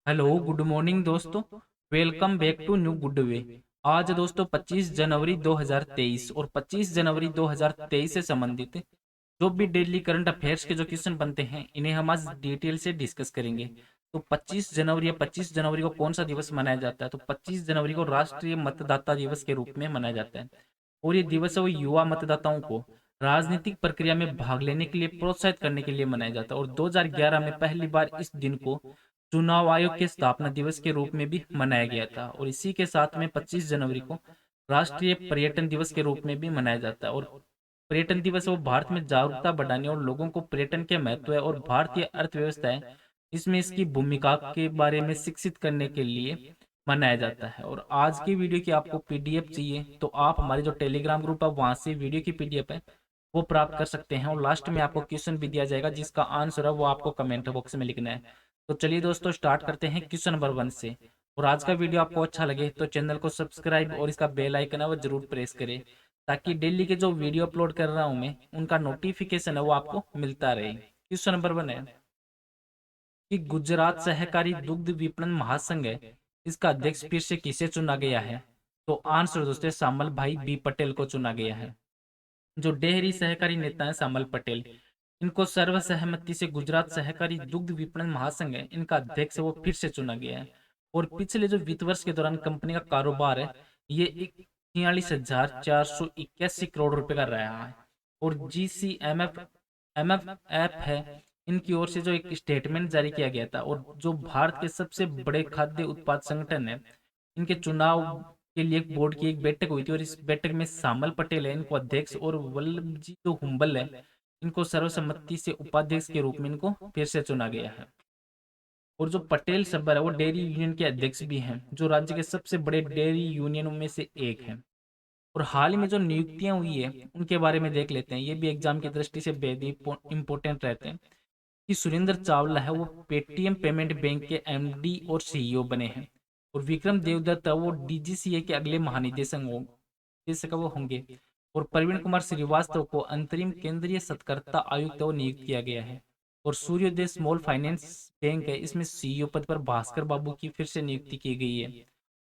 Hello good morning दोस्तों। Welcome back to new good way. आज दोस्तों 25 जनवरी 2023 और 25 जनवरी 2023 से संबंधित जो भी डेली करंट अफेयर्स के जो क्वेश्चन बनते हैं इन्हें हम आज डिटेल से डिस्कस करेंगे। तो 25 जनवरी या 25 जनवरी को कौन सा दिवस मनाया जाता है? तो 25 जनवरी को राष्ट्रीय मतदाता दिवस के रूप में मनाया जाता है। और ये दिवस है वो युवा मतदाताओं को राजनीतिक प्रक्रिया में भाग लेने के लिए प्रोत्साहित करने के लिए मनाया जाता है। और 2011 में पहली बार इस दिन को चुनाव आयोग के स्थापना दिवस के रूप में भी मनाया गया था। और इसी के साथ में 25 जनवरी को राष्ट्रीय पर्यटन दिवस के रूप में भी मनाया जाता है। और पर्यटन दिवस वो भारत में जागरूकता बढ़ाने और लोगों को पर्यटन के महत्व है और भारतीय अर्थव्यवस्था है इसमें इसकी भूमिका के बारे में शिक्षित करने के लिए मनाया जाता है। और आज की वीडियो की आपको पीडीएफ चाहिए तो आप हमारे जो टेलीग्राम ग्रुप है वहां से वीडियो की पीडीएफ है वो प्राप्त कर सकते हैं। और लास्ट में आपको क्वेश्चन भी दिया जाएगा जिसका आंसर है वो आपको कमेंट बॉक्स में लिखना है। तो चलिए दोस्तों स्टार्ट करते हैं क्वेश्चन नंबर 1 से। और आज का वीडियो आपको अच्छा लगे तो चैनल को सब्सक्राइब और इसका बेल आइकन है वो जरूर प्रेस करें ताकि डेली के जो वीडियो अपलोड कर रहा हूं मैं उनका नोटिफिकेशन है वो आपको मिलता रहे। क्वेश्चन नंबर 1 है कि गुजरात सहकारी दुग्ध विपणन महासंघ है इसका अध्यक्ष फिर से किसे चुना गया है? तो आंसर दोस्तों सामल भाई बी पटेल को चुना गया है। जो डेयरी सहकारी नेता है सामल पटेल, इनको सर्वसहमति से गुजरात सहकारी दुग्ध विपणन महासंघ है इनका अध्यक्ष वो फिर से चुना गया है। और पिछले जो वित्त वर्ष के दौरान कंपनी का कारोबार है ये 46,481 करोड़ रुपए का रहा है। और GCMF है इनकी ओर से जो एक स्टेटमेंट जारी किया गया था। और जो भारत के सबसे बड़े खाद्य उत्पाद संगठन है इनके चुनाव के लिए एक बोर्ड की एक बैठक हुई थी। और इस बैठक में सामल पटेल है इनको अध्यक्ष और वल्लभ जी जो हुंबल है इनको सर्वसम्मति से उपाध्यक्ष के रूप में इनको फिर से चुना गया है। और जो पटेल सब्बर है वो डेयरी यूनियन के अध्यक्ष भी हैं जो राज्य के सबसे बड़े डेयरी यूनियनों में से एक है। और हाल ही में जो नियुक्तियां हुई है उनके बारे में देख लेते हैं, ये भी एग्जाम की दृष्टि से बेहद इंपॉर्टेंट रहते हैं। कि सुरेंद्र चावला है वो पेटीएम पेमेंट बैंक के एमडी और सीईओ बने हैं। और विक्रम देवदत्त है वो डीजीसीए के अगले महानिदेशक वो होंगे। और प्रवीण कुमार श्रीवास्तव को अंतरिम केंद्रीय सतर्कता आयुक्त वो नियुक्त किया गया है। और सूर्योदय स्मॉल फाइनेंस बैंक है इसमें सीईओ पद पर भास्कर बाबू की फिर से नियुक्ति की गई है।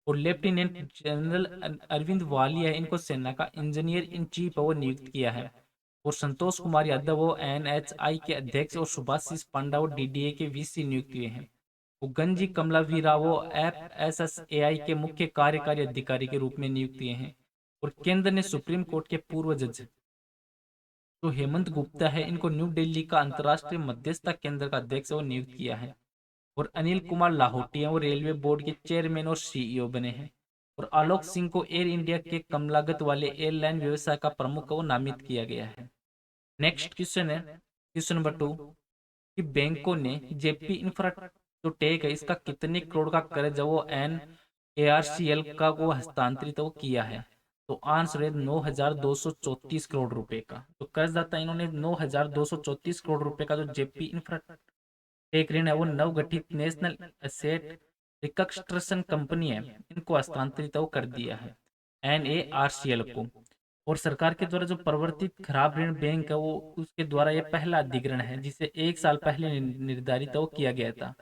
और लेफ्टिनेंट जनरल अरविंद वालिया इनको सेना का इंजीनियर इन चीफ वो नियुक्त किया है। और संतोष कुमार यादव वो एनएचआई के अध्यक्ष और सुभाषिष पांडा वो डीडीए के वीसी नियुक्त हुए हैं। वो गंजी कमलावीरा वो एफएसएसएआई के मुख्य कार्यकारी अधिकारी के रूप में नियुक्त हुए हैं। और केंद्र ने सुप्रीम कोर्ट के पूर्व जज जो हेमंत गुप्ता है इनको न्यू दिल्ली का अंतर्राष्ट्रीय मध्यस्थता केंद्र का अध्यक्ष वो नियुक्त किया है। और अनिल कुमार लाहौटिया वो रेलवे बोर्ड के चेयरमैन और सीईओ बने हैं। और आलोक सिंह को एयर इंडिया के कम लागत वाले एयरलाइन व्यवसाय का प्रमुख वो नामित किया गया है। नेक्स्ट क्वेश्चन है क्वेश्चन नंबर 2 कि बैंकों ने जेपी इंफ्रा जो टेक है इसका कितने करोड़ का कर्ज है वो एन एआरसीएल का वो हस्तांतरित वो किया है? तो आंसर है 9,234 करोड़ रुपए का। तो कर्जदाता इन्होंने 9,234 करोड़ रुपए का जो जेपी इंफ्रा टेक ऋण है वो नवगठित नेशनल एसेट रिकंस्ट्रक्शन कंपनी है इनको हस्तांतरित वो कर दिया है एनएआरसीएल को। और सरकार के द्वारा जो प्रवर्तित खराब ऋण बैंक है वो उसके द्वारा ये पहला अधिग्रहण है जिसे एक साल पहले निर्धारित वो किया गया था।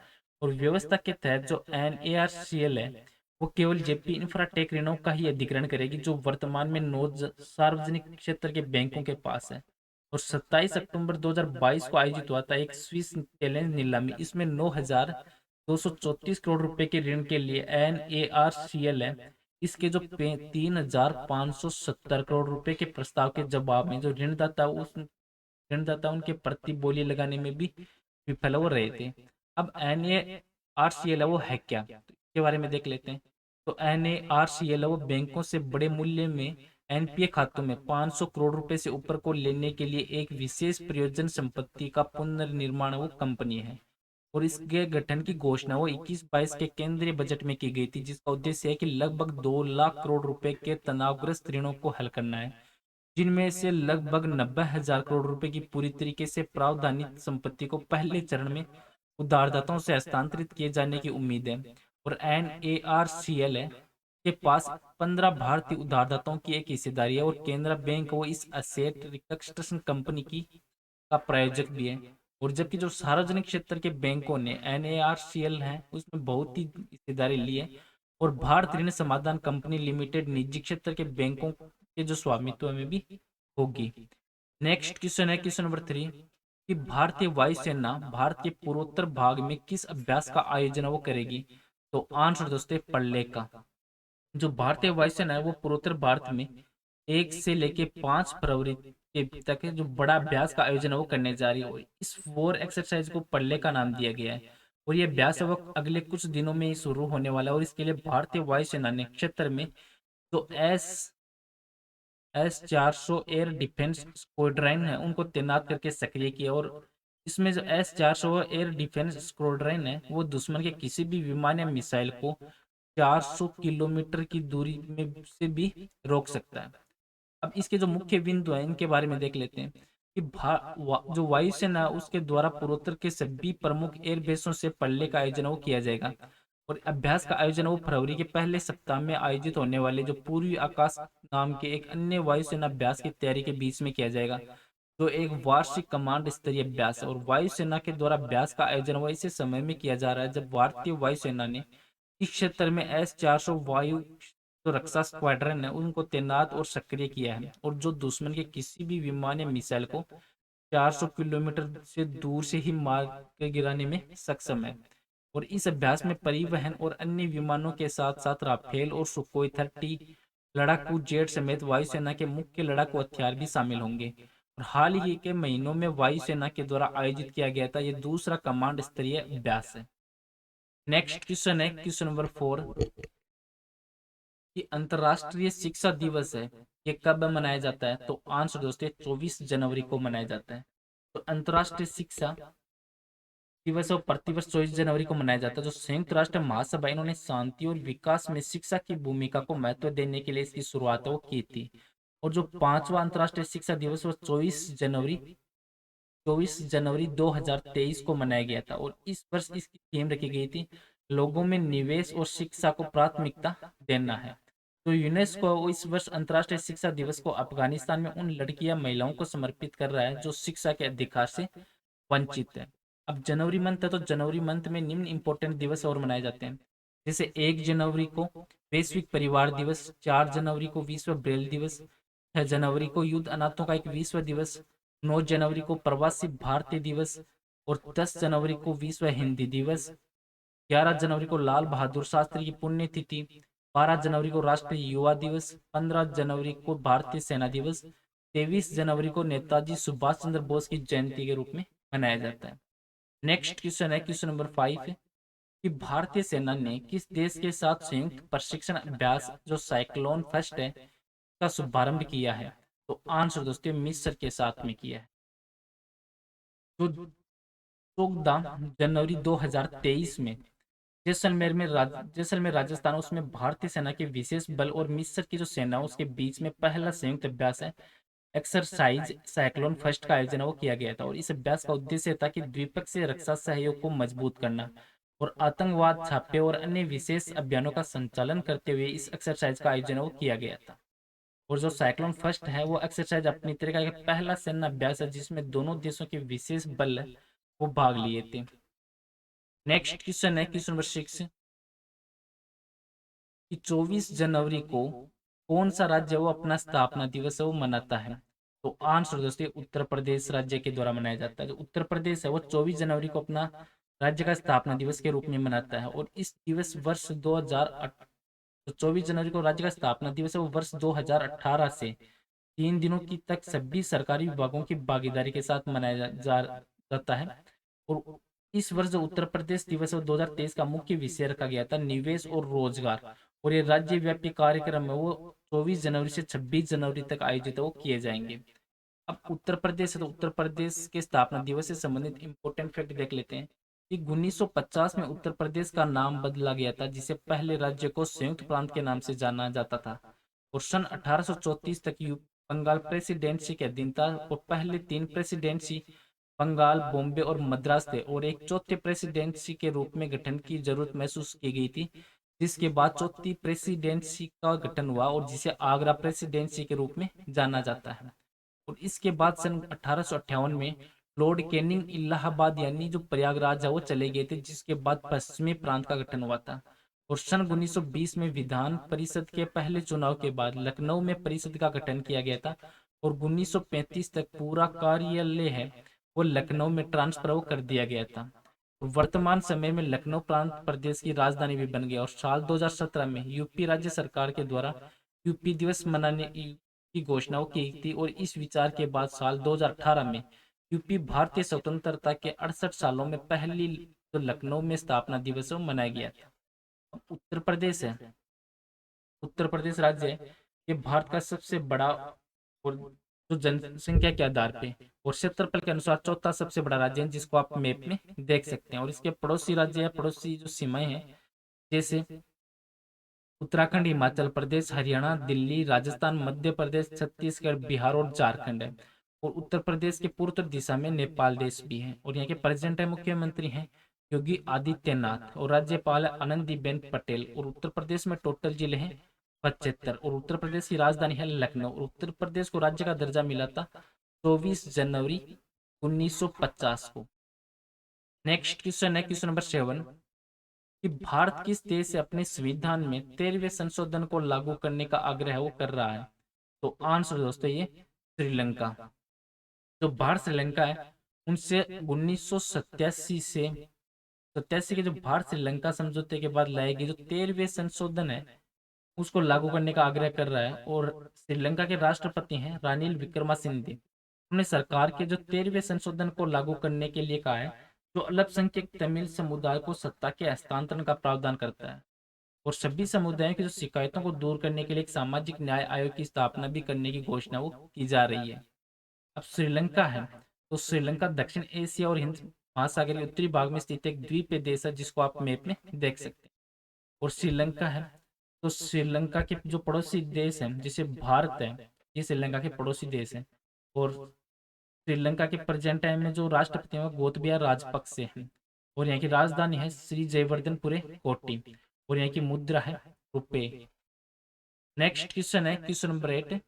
और व्यवस्था के तहत जो एनएआरसीएल है वो केवल जेपी इंफ्राटेक ऋणों का ही अधिग्रहण करेगी जो वर्तमान में 9 सार्वजनिक क्षेत्र के बैंकों के पास है। और 27 अक्टूबर 2022 को आयोजित हुआ था एक स्विस चैलेंज नीलामी, इसमें 9,234 करोड़ रुपए के ऋण के लिए एनएआरसीएल है इसके जो 3,570 करोड़ रुपए के प्रस्ताव के जवाब में जो ऋणदाता उनके प्रति बोली लगाने में भी विफल हो रहे थे। अब एनएआरसीएल वो है क्या, तो इसके बारे में देख लेते हैं। तो एनएआरसीएल वो बैंकों से बड़े मूल्य में एनपीए खातों में 500 करोड़ रुपए से ऊपर को लेने के लिए एक विशेष प्रयोजन संपत्ति का पुनर्निर्माण वो कंपनी है। और इसके गठन की घोषणा वो 21-22 के केंद्रीय बजट में की गई थी जिसका उद्देश्य है कि लगभग 2 लाख करोड़ रुपए के तनावग्रस्त ऋणों को हल करना है जिनमें से लगभग 90,000 करोड़ रुपए की पूरी तरीके से प्रावधानित संपत्ति को पहले चरण में उधारदाताओं से हस्तांतरित किए जाने की उम्मीद है। और एनएआरसीएल के पास 15 भारतीय उधारदाताओं की एक हिस्सेदारी है और केनरा बैंक वो इस असेट रिकंस्ट्रक्शन कंपनी की का प्रायोजक भी है। और जबकि जो सार्वजनिक क्षेत्र के बैंकों ने NARCL है उसमें बहुत ही हिस्सेदारी ली है, और भारत ऋण समाधान कंपनी लिमिटेड निजी क्षेत्र के बैंकों के जो स्वामित्व में भी होगी। नेक्स्ट क्वेश्चन है क्वेश्चन नंबर 3, कि भारतीय वायुसेना भारत के पूर्वोत्तर भाग में किस अभ्यास का आयोजन वो करेगी? तो आंसर दोस्तों पल्ले का। जो भारतीय वायुसेना है वो पूर्वोत्तर भारत में 1 से लेके 5 फरवरी के तक जो बड़ा अभ्यास का आयोजन है वो करने जा रही है, और इस वॉर एक्सरसाइज को पल्ले का नाम दिया गया है। और ये अभ्यास है वो अगले कुछ दिनों में ही शुरू होने वाला है, और इसके लिए भारतीय वायुसेना ने क्षेत्र में जो S-400 एयर डिफेंस स्क्वाड्रन है उनको तैनात करके सक्रिय किया। और इसमें जो S-400 एयर डिफेंस स्क्वाड्रन है वो दुश्मन के किसी भी विमान या मिसाइल को 400 किलोमीटर की दूरी में से भी रोक सकता है। अब इसके जो मुख्य बिंदु हैं इनके बारे में देख लेते हैं कि जो वायुसेना है, उसके द्वारा पूर्वोत्तर के सभी प्रमुख एयरबेसों से पल्ले का आयोजन वो किया जाएगा। और अभ्यास का आयोजन वो फरवरी के पहले सप्ताह में आयोजित होने वाले जो पूर्वी आकाश नाम के एक अन्य वायुसेना अभ्यास की तैयारी के बीच में किया जाएगा, जो एक वार्षिक कमांड स्तरीय अभ्यास है। और वायुसेना के द्वारा अभ्यास का आयोजन वो ऐसे समय में किया जा रहा है जब भारतीय वायुसेना ने इस क्षेत्र में S-400 वायु जो रक्षा स्क्वाड्रन है उनको तैनात और सक्रिय किया है, और जो दुश्मन के किसी भी विमान या मिसाइल को 400 किलोमीटर से दूर से ही मार के गिराने में सक्षम है। और इस अभ्यास में परिवहन और अन्य विमानों के साथ साथ राफेल और सुखोई 30 लड़ाकू जेट समेत वायुसेना के मुख्य लड़ाकू हथियार भी शामिल होंगे। और हाल ही के महीनों में वायुसेना के द्वारा आयोजित किया गया था यह दूसरा कमांड स्तरीय अभ्यास है। नेक्स्ट क्वेश्चन है क्वेश्चन नंबर 4, कि अंतर्राष्ट्रीय शिक्षा दिवस है ये कब मनाया जाता है? तो आंसर दोस्तों 24 जनवरी को मनाया जाता है। तो अंतर्राष्ट्रीय शिक्षा दिवस और प्रतिवर्ष 24 जनवरी को मनाया जाता है। जो संयुक्त राष्ट्र महासभा इन्होंने शांति और विकास में शिक्षा की भूमिका को महत्व देने के लिए इसकी शुरुआत वो की थी। और जो 5वां अंतर्राष्ट्रीय शिक्षा दिवस वो 24 जनवरी 2023 को मनाया गया था। और इस वर्ष इसकी थीम रखी गई थी लोगों में निवेश और शिक्षा को प्राथमिकता देना है। तो यूनेस्को इस वर्ष अंतर्राष्ट्रीय शिक्षा दिवस को अफगानिस्तान में उन लड़कियां महिलाओं को समर्पित कर रहा है जो शिक्षा के अधिकार से वंचित है। अब जनवरी मंथ है तो जनवरी मंथ में निम्न इंपॉर्टेंट दिवस और मनाए जाते हैं, जैसे 1 जनवरी को वैश्विक परिवार दिवस, 4 जनवरी को विश्व ब्रेल दिवस, 6 जनवरी को युद्ध अनाथों का एक विश्व दिवस, 9 जनवरी को प्रवासी भारतीय दिवस, और 10 जनवरी को विश्व हिंदी दिवस, 11 जनवरी को लाल बहादुर शास्त्री की पुण्यतिथि, 12 जनवरी को राष्ट्रीय युवा दिवस, 15 जनवरी को भारतीय सेना दिवस, 23 जनवरी को नेताजी सुभाष चंद्र बोस की जयंती के रूप में मनाया जाता है। नेक्स्ट क्वेश्चन है क्वेश्चन नंबर 5 है कि भारतीय सेना ने किस देश के साथ संयुक्त प्रशिक्षण अभ्यास जो साइक्लोन फर्स्ट है का शुभारंभ किया है? तो आंसर दोस्तों मिस्र के साथ में किया है। तो 14 जनवरी 2023 में जैसलमेर राजस्थान उसमें भारतीय सेना के विशेष बल और मिस्र की जो सेना उसके बीच में पहला संयुक्त अभ्यास है एक्सरसाइज साइक्लोन फर्स्ट का आयोजन वो किया गया था। और इस अभ्यास का उद्देश्य था कि द्विपक्षीय रक्षा सहयोग को मजबूत करना और आतंकवाद छापे और अन्य विशेष अभियानों का संचालन करते हुए इस एक्सरसाइज का आयोजन वो किया गया था। और जो साइक्लोन फर्स्ट है वो एक्सरसाइज अपनी तरह का एक पहला सैन्य अभ्यास है जिसमें दोनों देशों के विशेष बल वो भाग लिए थे। नेक्स्ट क्वेश्चन है क्वेश्चन नंबर 6, कि 24 जनवरी को कौन सा राज्य वो अपना स्थापना दिवस है वो मनाता है? तो आंसर दोस्तों उत्तर प्रदेश राज्य के द्वारा मनाया जाता है। जो उत्तर प्रदेश है वो 24 जनवरी को अपना राज्य का स्थापना दिवस के रूप में मनाता है। और इस दिवस वर्ष 2008 तो 24 जनवरी को राज्य का स्थापना दिवस है वो वर्ष 2018 से 3 दिनों की तक सभी सरकारी विभागों की भागीदारी के साथ मनाया जाता है। और इस वर्ष जो उत्तर प्रदेश दिवस है 2023 का मुख्य विषय रखा गया था निवेश और रोजगार। और ये राज्य व्यापी कार्यक्रम है वो 24 जनवरी से 26 जनवरी तक आयोजित वो किए जाएंगे। अब उत्तर प्रदेश है तो उत्तर प्रदेश के स्थापना दिवस से संबंधित इंपोर्टेंट फैक्ट देख लेते हैं कि 1950 में उत्तर प्रदेश का नाम बदला गया था जिसे पहले राज्य को संयुक्त प्रांत के नाम से जाना जाता था। और सन 1834 तक बंगाल प्रेसिडेंसी के अधीन था। और पहले 3 प्रेसिडेंसी बंगाल, बॉम्बे और मद्रास थे और एक चौथे प्रेसिडेंसी के रूप में गठन की जरूरत महसूस की गई थी, जिसके बाद चौथी प्रेसिडेंसी का गठन हुआ और जिसे आगरा प्रेसिडेंसी के रूप में जाना जाता है। और इसके बाद सन 1858 में लॉर्ड कैनिंग इलाहाबाद यानी जो प्रयागराज है वो चले गए थे, जिसके बाद पश्चिमी प्रांत का गठन हुआ था। और सन 1920 में विधान परिषद के पहले चुनाव के बाद लखनऊ में परिषद का गठन किया गया था, और 1935 तक पूरा कार्यालय है वो लखनऊ में ट्रांसफर कर दिया गया था। वर्तमान समय में लखनऊ प्रांत प्रदेश की राजधानी भी बन गया, और साल 2017 में यूपी राज्य सरकार के द्वारा यूपी दिवस मनाने की घोषणा की गई थी, और इस विचार के बाद साल 2018 में यूपी भारतीय स्वतंत्रता के 68 सालों में पहली तो लखनऊ में स्थापना दिवस मनाया गया था। उत्तर प्रदेश है, उत्तर प्रदेश राज्य है, ये भारत का सबसे बड़ा और जो जनसंख्या के आधार पे और क्षेत्रफल के अनुसार चौथा सबसे बड़ा राज्य है, जिसको आप मैप में देख सकते हैं। और इसके पड़ोसी राज्य या पड़ोसी जो सीमाएं हैं, जैसे उत्तराखंड, हिमाचल प्रदेश, हरियाणा, दिल्ली, राजस्थान, मध्य प्रदेश, छत्तीसगढ़, बिहार और झारखंड है। और उत्तर प्रदेश के पूर्व दिशा में नेपाल देश भी है। और यहाँ के प्रेसिडेंट है, मुख्यमंत्री हैं योगी आदित्यनाथ, और राज्यपाल है आनंदीबेन पटेल। और उत्तर प्रदेश में टोटल जिले हैं 75। और उत्तर प्रदेश की राजधानी है लखनऊ। और उत्तर प्रदेश को राज्य का दर्जा मिला था 24 जनवरी 1950 को। नेक्स्ट क्वेश्चन है क्वेश्चन नंबर 7 कि भारत किस देश से अपने संविधान में 13वें संशोधन को लागू करने का आग्रह वो कर रहा है? तो आंसर दोस्तों ये श्रीलंका। जो भारत श्रीलंका है उनसे 1987 से 87 के जो भारत श्रीलंका समझौते के बाद लाए गए जो 13वें संशोधन है उसको लागू करने का आग्रह कर रहा है। और श्रीलंका के राष्ट्रपति हैं रानिल विक्रमासिंघे। उन्होंने सरकार के जो 13वें संशोधन को लागू करने के लिए कहा है, जो अल्पसंख्यक तमिल समुदाय को सत्ता के हस्तांतरण का प्रावधान करता है, और सभी समुदायों की जो शिकायतों को दूर करने के लिए एक सामाजिक न्याय आयोग की स्थापना भी करने की घोषणा वो की जा रही है। अब श्रीलंका है, तो श्रीलंका दक्षिण एशिया और हिंद महासागर के उत्तरी भाग में स्थित एक द्वीपीय देश है, जिसको आप मैप में देख सकते हैं। और श्रीलंका है, तो श्रीलंका के जो पड़ोसी देश हैं जैसे भारत है, ये श्रीलंका के पड़ोसी देश हैं। और श्रीलंका के प्रेजेंट टाइम में जो राष्ट्रपति हैं गोतबाया राजपक्षे हैं। और यहाँ की राजधानी है श्री जयवर्धनपुरे कोट्टी। और यहाँ की मुद्रा है रुपए। नेक्स्ट क्वेश्चन है क्वेश्चन नंबर 8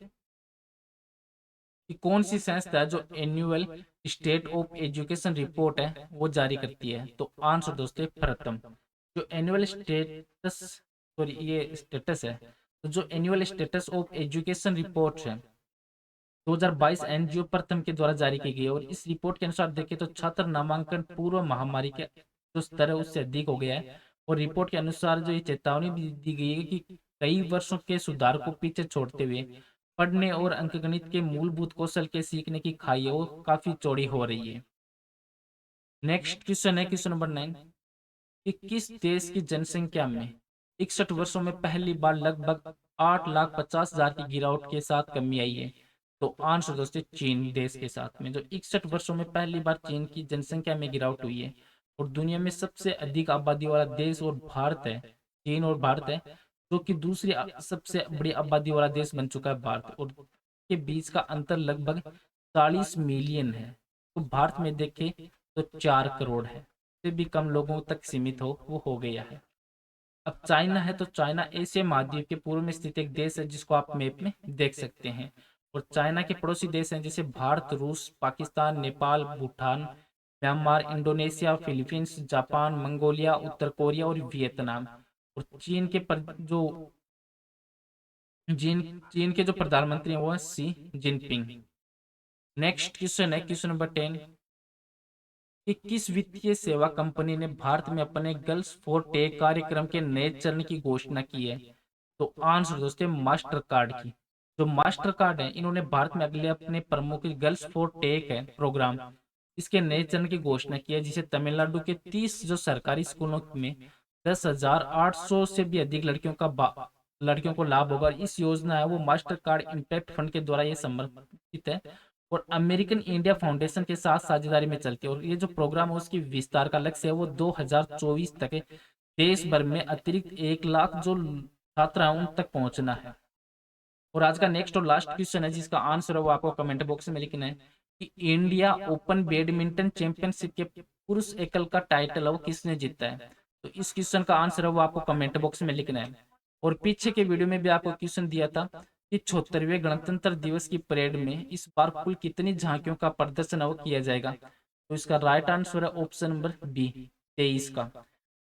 कि कौन सी संस्था है जो annual state of education report है वो जारी करती है? तो आंसर दोस्तों प्रथम। जो एनुअल स्टेटस सॉरी ये स्टेटस है, तो जो annual status of education report है 2022 एनजीओ प्रथम के द्वारा जारी की गई है। और इस रिपोर्ट के अनुसार देखें तो छात्र नामांकन पूर्व महामारी के जो स्तर है उससे अधिक हो गया है। और रिपोर्ट के अनुसार जो ये चेतावनी भी दी गई है कि कई वर्षों के सुधार को पीछे छोड़ते हुए पढ़ने और अंकगणित के मूलभूत कौशल के सीखने की खाई है वो काफी चौड़ी हो रही है। नेक्स्ट क्वेश्चन है क्वेश्चन नंबर 9 कि किस देश की जनसंख्या में 61 वर्षों में पहली बार लगभग 8,50,000 की गिरावट के साथ कमी आई है? तो आंसर दोस्तों चीन देश के साथ में जो 61 वर्षों में पहली बार चीन की जनसंख्या में गिरावट हुई है। और दुनिया में सबसे अधिक आबादी वाला देश और भारत है, चीन और भारत है, जो कि दूसरी सबसे बड़ी आबादी वाला देश बन चुका है भारत। और के बीच का अंतर लगभग 40 मिलियन है। तो भारत में देखें तो 4 करोड़ है, से भी कम लोगों तक सीमित वो हो गया है। अब चाइना है, तो चाइना एशिया महाद्वीप के पूर्व में स्थित एक देश है, जिसको आप मैप में देख सकते हैं। और चाइना के पड़ोसी देश हैं जैसे भारत, रूस, Pakistan, Nepal, Bhutan, Myanmar, Indonesia, Philippines, जापान, मंगोलिया, उत्तर कोरिया और वियतनाम। और चीन के जो प्रधानमंत्री हैं वो है शी जिनपिंग। नेक्स्ट क्वेश्चन है क्वेश्चन नंबर 10 कि किस वित्तीय सेवा कंपनी ने भारत में अपने गर्ल्स फॉर टेक कार्यक्रम के नए चरण की घोषणा की है? तो आंसर दोस्तों मास्टर कार्ड की। जो मास्टर कार्ड है इन्होंने भारत में अगले अपने प्रमुख गर्ल्स फॉर टेक है प्रोग्राम, इसके नए चरण की घोषणा की है, जिसे तमिलनाडु के 30 जो सरकारी स्कूलों में 10,800 से भी अधिक लड़कियों को लाभ होगा। इस योजना है वो मास्टर कार्ड इम्पैक्ट फंड के द्वारा ये समर्पित है और अमेरिकन इंडिया फाउंडेशन के साथ साझेदारी में चलती है। और ये जो प्रोग्राम है उसकी विस्तार का लक्ष्य है वो 2024 तक देश भर में अतिरिक्त 1 लाख जो छात्र हैं उन तक पहुंचना है। और आज का नेक्स्ट और लास्ट क्वेश्चन है जिसका आंसर है वो आपको कमेंट बॉक्स में लिखना है कि इंडिया ओपन बैडमिंटन चैंपियनशिप के पुरुष एकल का टाइटल है वो किसने जीता है? तो इस क्वेश्चन का आंसर है वो आपको कमेंट बॉक्स में लिखना है। और पीछे के वीडियो में भी आपको क्वेश्चन दिया था कि 76वें गणतंत्र दिवस की परेड में इस बार कुल कितनी झांकियों का प्रदर्शन है वो किया जाएगा? तो इसका राइट आंसर है ऑप्शन नंबर बी, 23 का।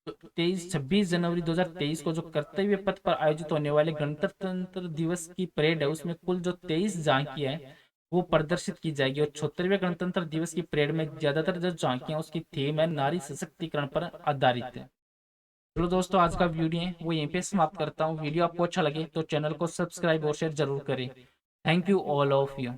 तो 26 जनवरी 2023 को जो कर्तव्य पथ पर आयोजित होने वाले गणतंत्र दिवस की परेड है उसमें कुल जो 23 झांकियां है वो प्रदर्शित की जाएगी। और 76वें गणतंत्र दिवस की परेड में ज्यादातर जो झांकियां उसकी थीम है नारी सशक्तिकरण पर आधारित है। चलो दोस्तों, आज का वीडियो है वो यहीं पे समाप्त करता हूँ। वीडियो आपको अच्छा लगे तो चैनल को सब्सक्राइब और शेयर जरूर करें। Thank you all of you.